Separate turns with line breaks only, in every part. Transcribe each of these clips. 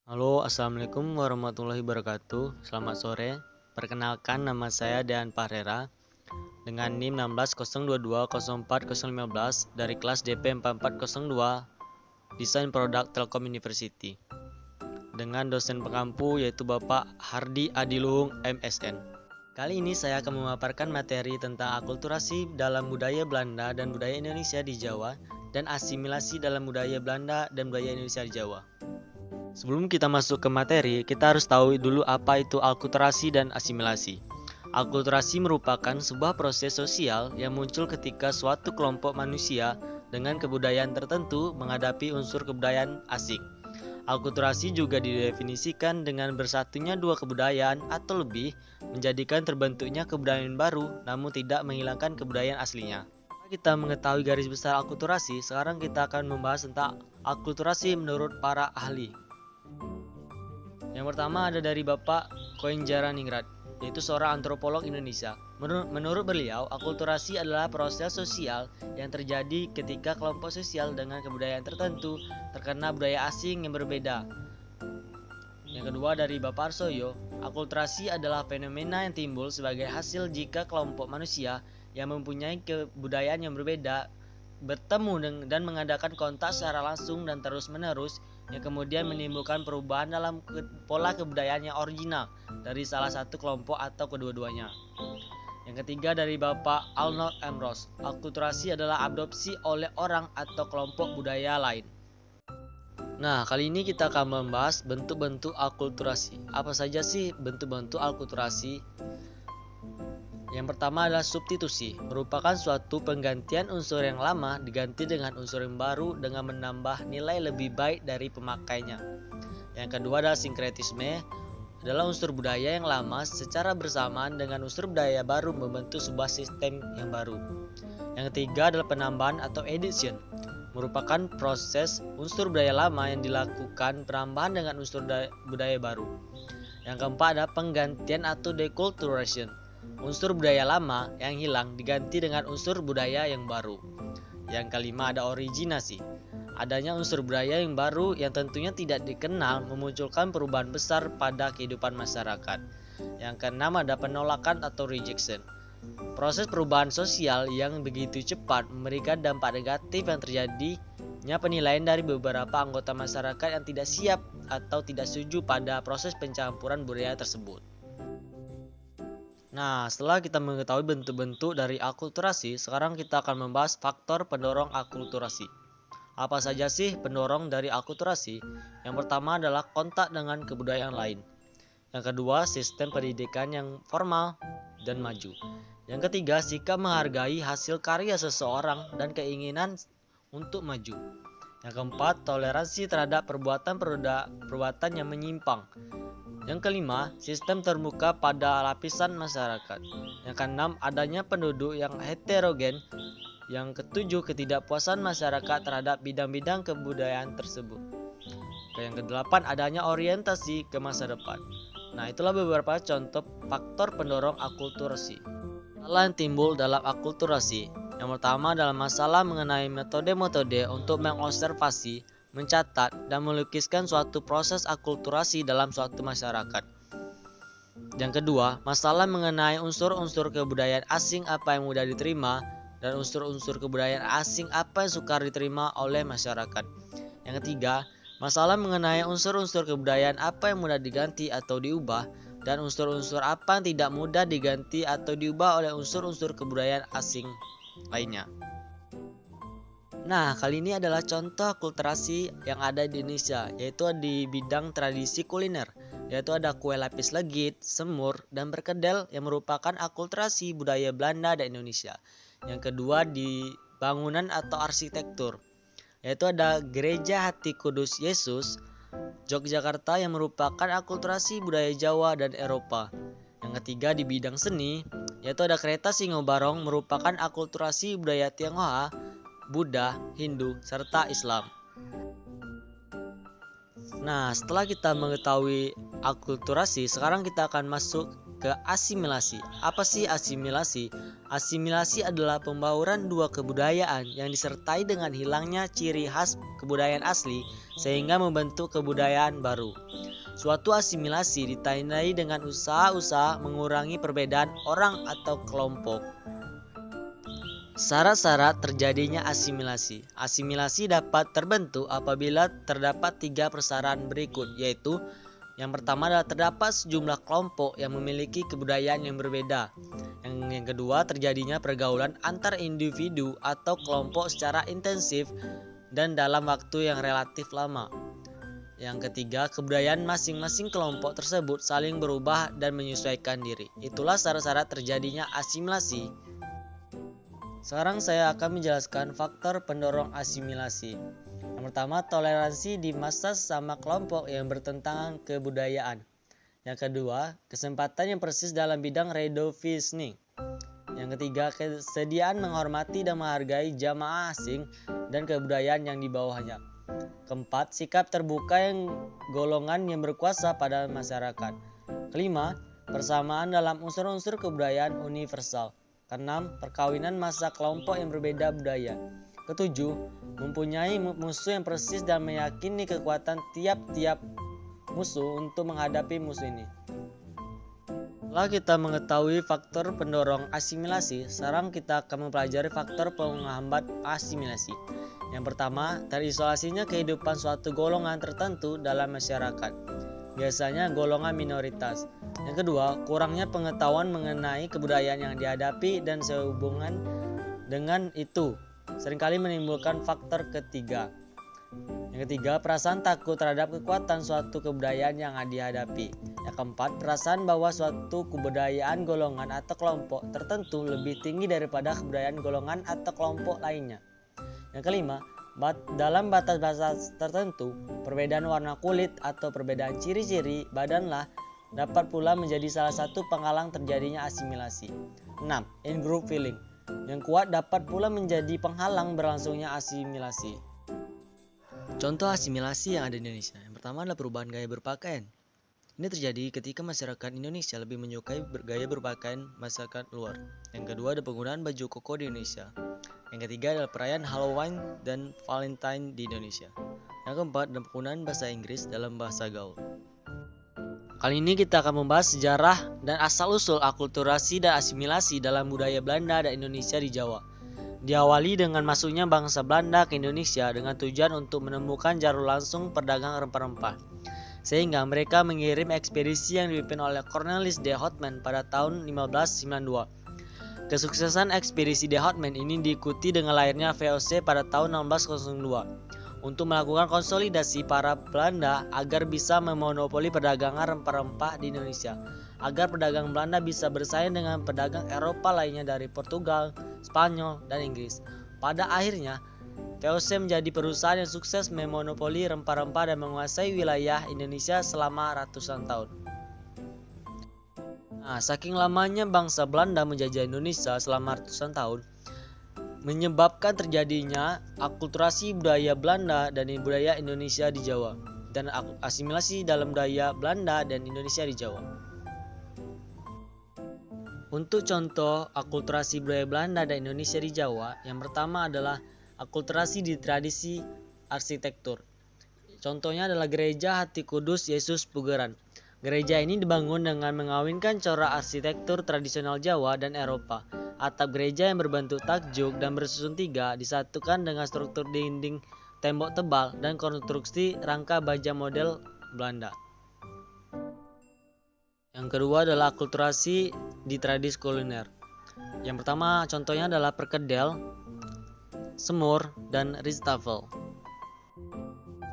Halo, assalamualaikum warahmatullahi wabarakatuh. Selamat sore. Perkenalkan, nama saya Dean Parera dengan NIM 1602204015 dari kelas DP 4402 Desain Produk Telkom University dengan dosen pengampu yaitu Bapak Hardi Adiluhung MSN. Kali ini saya akan memaparkan materi tentang akulturasi dalam budaya Belanda dan budaya Indonesia di Jawa dan asimilasi dalam budaya Belanda dan budaya Indonesia di Jawa. Sebelum kita masuk ke materi, kita harus tahu dulu apa itu akulturasi dan asimilasi. Akulturasi merupakan sebuah proses sosial yang muncul ketika suatu kelompok manusia dengan kebudayaan tertentu menghadapi unsur kebudayaan asing. Akulturasi juga didefinisikan dengan bersatunya dua kebudayaan atau lebih menjadikan terbentuknya kebudayaan baru namun tidak menghilangkan kebudayaan aslinya. Kita mengetahui garis besar akulturasi, sekarang kita akan membahas tentang akulturasi menurut para ahli. Yang pertama ada dari Bapak Koenjaraningrat, yaitu seorang antropolog Indonesia. Menurut beliau, akulturasi adalah proses sosial yang terjadi ketika kelompok sosial dengan kebudayaan tertentu terkena budaya asing yang berbeda. Yang kedua dari Bapak Arsoyo, akulturasi adalah fenomena yang timbul sebagai hasil jika kelompok manusia yang mempunyai kebudayaan yang berbeda bertemu dan mengadakan kontak secara langsung dan terus-menerus yang kemudian menimbulkan perubahan dalam pola kebudayaan yang original dari salah satu kelompok atau kedua-duanya. Yang ketiga dari Bapak Arnold Ambrose, akulturasi adalah adopsi oleh orang atau kelompok budaya lain. Nah, kali ini kita akan membahas bentuk-bentuk akulturasi. Apa saja sih bentuk-bentuk akulturasi? Yang pertama adalah substitusi, merupakan suatu penggantian unsur yang lama diganti dengan unsur yang baru dengan menambah nilai lebih baik dari pemakainya. Yang kedua adalah sinkretisme, adalah unsur budaya yang lama secara bersamaan dengan unsur budaya baru membentuk sebuah sistem yang baru. Yang ketiga adalah penambahan atau addition, merupakan proses unsur budaya lama yang dilakukan penambahan dengan unsur budaya baru. Yang keempat adalah penggantian atau deculturation, unsur budaya lama yang hilang diganti dengan unsur budaya yang baru. Yang kelima ada originasi, adanya unsur budaya yang baru yang tentunya tidak dikenal memunculkan perubahan besar pada kehidupan masyarakat. Yang keenam ada penolakan atau rejection, proses perubahan sosial yang begitu cepat memberikan dampak negatif yang terjadinya penilaian dari beberapa anggota masyarakat yang tidak siap atau tidak setuju pada proses pencampuran budaya tersebut. Nah, setelah kita mengetahui bentuk-bentuk dari akulturasi, sekarang kita akan membahas faktor pendorong akulturasi. Apa saja sih pendorong dari akulturasi? Yang pertama adalah kontak dengan kebudayaan lain. Yang kedua, sistem pendidikan yang formal dan maju. Yang ketiga, sikap menghargai hasil karya seseorang dan keinginan untuk maju. Yang keempat, toleransi terhadap perbuatan yang menyimpang. Yang kelima, sistem terbuka pada lapisan masyarakat. Yang keenam, adanya penduduk yang heterogen. Yang ketujuh, ketidakpuasan masyarakat terhadap bidang-bidang kebudayaan tersebut. Yang kedelapan, adanya orientasi ke masa depan. Nah, itulah beberapa contoh faktor pendorong akulturasi. Masalah yang timbul dalam akulturasi. Yang pertama adalah masalah mengenai metode-metode untuk mengobservasi, mencatat, dan melukiskan suatu proses akulturasi dalam suatu masyarakat. Yang kedua, masalah mengenai unsur-unsur kebudayaan asing apa yang mudah diterima dan unsur-unsur kebudayaan asing apa yang sukar diterima oleh masyarakat. Yang ketiga, masalah mengenai unsur-unsur kebudayaan apa yang mudah diganti atau diubah dan unsur-unsur apa yang tidak mudah diganti atau diubah oleh unsur-unsur kebudayaan asing lainnya. Nah, kali ini adalah contoh akulturasi yang ada di Indonesia, yaitu di bidang tradisi kuliner, yaitu ada kue lapis legit, semur, dan berkedel yang merupakan akulturasi budaya Belanda dan Indonesia. Yang kedua di bangunan atau arsitektur, yaitu ada Gereja Hati Kudus Yesus, Yogyakarta yang merupakan akulturasi budaya Jawa dan Eropa. Yang ketiga di bidang seni, yaitu ada Kereta Singobarong merupakan akulturasi budaya Tionghoa, Buddha, Hindu, serta Islam. Nah, setelah kita mengetahui akulturasi, sekarang kita akan masuk ke asimilasi. Apa sih asimilasi? Asimilasi adalah pembauran dua kebudayaan yang disertai dengan hilangnya ciri khas kebudayaan asli sehingga membentuk kebudayaan baru. Suatu asimilasi ditandai dengan usaha-usaha mengurangi perbedaan orang atau kelompok. Syarat-syarat terjadinya asimilasi. Asimilasi dapat terbentuk apabila terdapat 3 persyarat berikut, yaitu yang pertama adalah terdapat sejumlah kelompok yang memiliki kebudayaan yang berbeda. Yang kedua, terjadinya pergaulan antar individu atau kelompok secara intensif dan dalam waktu yang relatif lama. Yang ketiga, kebudayaan masing-masing kelompok tersebut saling berubah dan menyesuaikan diri. Itulah syarat-syarat terjadinya asimilasi. Sekarang saya akan menjelaskan faktor pendorong asimilasi. Yang pertama, toleransi di masa sesama kelompok yang bertentangan kebudayaan. Yang kedua, kesempatan yang persis dalam bidang redefining. Yang ketiga, kesediaan menghormati dan menghargai jamaah asing dan kebudayaan yang di bawahnya. Keempat, sikap terbuka yang golongan yang berkuasa pada masyarakat. Kelima, persamaan dalam unsur-unsur kebudayaan universal. Keenam, perkawinan masa kelompok yang berbeda budaya. Ketujuh, mempunyai musuh yang persis dan meyakini kekuatan tiap-tiap musuh untuk menghadapi musuh ini. Setelah kita mengetahui faktor pendorong asimilasi, sekarang kita akan mempelajari faktor penghambat asimilasi. Yang pertama, terisolasinya kehidupan suatu golongan tertentu dalam masyarakat, biasanya golongan minoritas. Yang kedua, kurangnya pengetahuan mengenai kebudayaan yang dihadapi dan sehubungan dengan itu seringkali menimbulkan faktor ketiga. Yang ketiga, perasaan takut terhadap kekuatan suatu kebudayaan yang dihadapi. Yang keempat, perasaan bahwa suatu kebudayaan golongan atau kelompok tertentu lebih tinggi daripada kebudayaan golongan atau kelompok lainnya. Yang kelima, dalam batas-batas tertentu, perbedaan warna kulit atau perbedaan ciri-ciri badanlah dapat pula menjadi salah satu penghalang terjadinya asimilasi. 6. In-group feeling yang kuat dapat pula menjadi penghalang berlangsungnya asimilasi. Contoh asimilasi yang ada di Indonesia. Yang pertama adalah perubahan gaya berpakaian. Ini terjadi ketika masyarakat Indonesia lebih menyukai gaya berpakaian masyarakat luar. Yang kedua ada penggunaan baju koko di Indonesia. Yang ketiga adalah perayaan Halloween dan Valentine di Indonesia. Yang keempat adalah penggunaan bahasa Inggris dalam bahasa gaul. Kali ini kita akan membahas sejarah dan asal-usul akulturasi dan asimilasi dalam budaya Belanda dan Indonesia di Jawa. Diawali dengan masuknya bangsa Belanda ke Indonesia dengan tujuan untuk menemukan jalur langsung perdagang rempah-rempah. Sehingga mereka mengirim ekspedisi yang dipimpin oleh Cornelis de Houtman pada tahun 1592. Kesuksesan ekspedisi de Houtman ini diikuti dengan lahirnya VOC pada tahun 1602. Untuk melakukan konsolidasi para Belanda agar bisa memonopoli perdagangan rempah-rempah di Indonesia, agar pedagang Belanda bisa bersaing dengan pedagang Eropa lainnya dari Portugal, Spanyol, dan Inggris. Pada akhirnya, VOC menjadi perusahaan yang sukses memonopoli rempah-rempah dan menguasai wilayah Indonesia selama ratusan tahun. Saking lamanya bangsa Belanda menjajah Indonesia selama ratusan tahun, menyebabkan terjadinya akulturasi budaya Belanda dan budaya Indonesia di Jawa dan asimilasi dalam budaya Belanda dan Indonesia di Jawa. Untuk contoh akulturasi budaya Belanda dan Indonesia di Jawa, yang pertama adalah akulturasi di tradisi arsitektur. Contohnya adalah Gereja Hati Kudus Yesus Pugeran. Gereja ini dibangun dengan mengawinkan corak arsitektur tradisional Jawa dan Eropa. Atap gereja yang berbentuk takjuk dan bersusun 3 disatukan dengan struktur dinding tembok tebal dan konstruksi rangka baja model Belanda. Yang kedua adalah akulturasi di tradisi kuliner. Yang pertama contohnya adalah perkedel, semur, dan riztafel.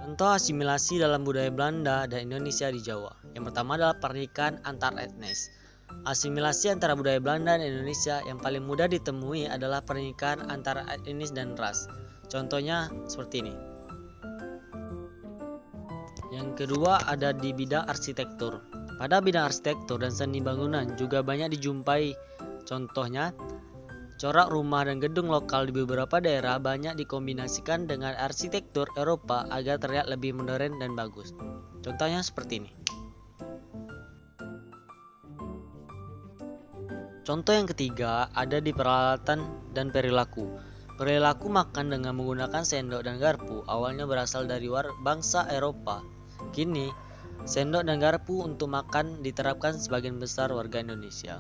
Contoh asimilasi dalam budaya Belanda dan Indonesia di Jawa. Yang pertama adalah pernikahan antar etnis. Asimilasi antara budaya Belanda dan Indonesia yang paling mudah ditemui adalah pernikahan antara etnis dan ras. Contohnya seperti ini. Yang kedua ada di bidang arsitektur. Pada bidang arsitektur dan seni bangunan juga banyak dijumpai. Contohnya, corak rumah dan gedung lokal di beberapa daerah banyak dikombinasikan dengan arsitektur Eropa agar terlihat lebih modern dan bagus. Contohnya seperti ini. Contoh yang ketiga ada di peralatan dan perilaku. Perilaku makan dengan menggunakan sendok dan garpu awalnya berasal dari bangsa Eropa. Kini, sendok dan garpu untuk makan diterapkan sebagian besar warga Indonesia.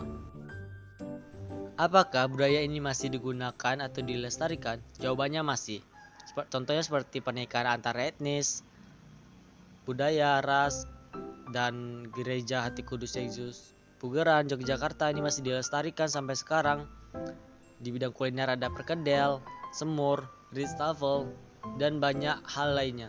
Apakah budaya ini masih digunakan atau dilestarikan? Jawabannya masih. Contohnya seperti pernikahan antar etnis, budaya, ras, dan gereja Hati Kudus Yesus Pugeran, Yogyakarta ini masih dilestarikan sampai sekarang. Di bidang kuliner ada perkedel, semur, riztafel, dan banyak hal lainnya.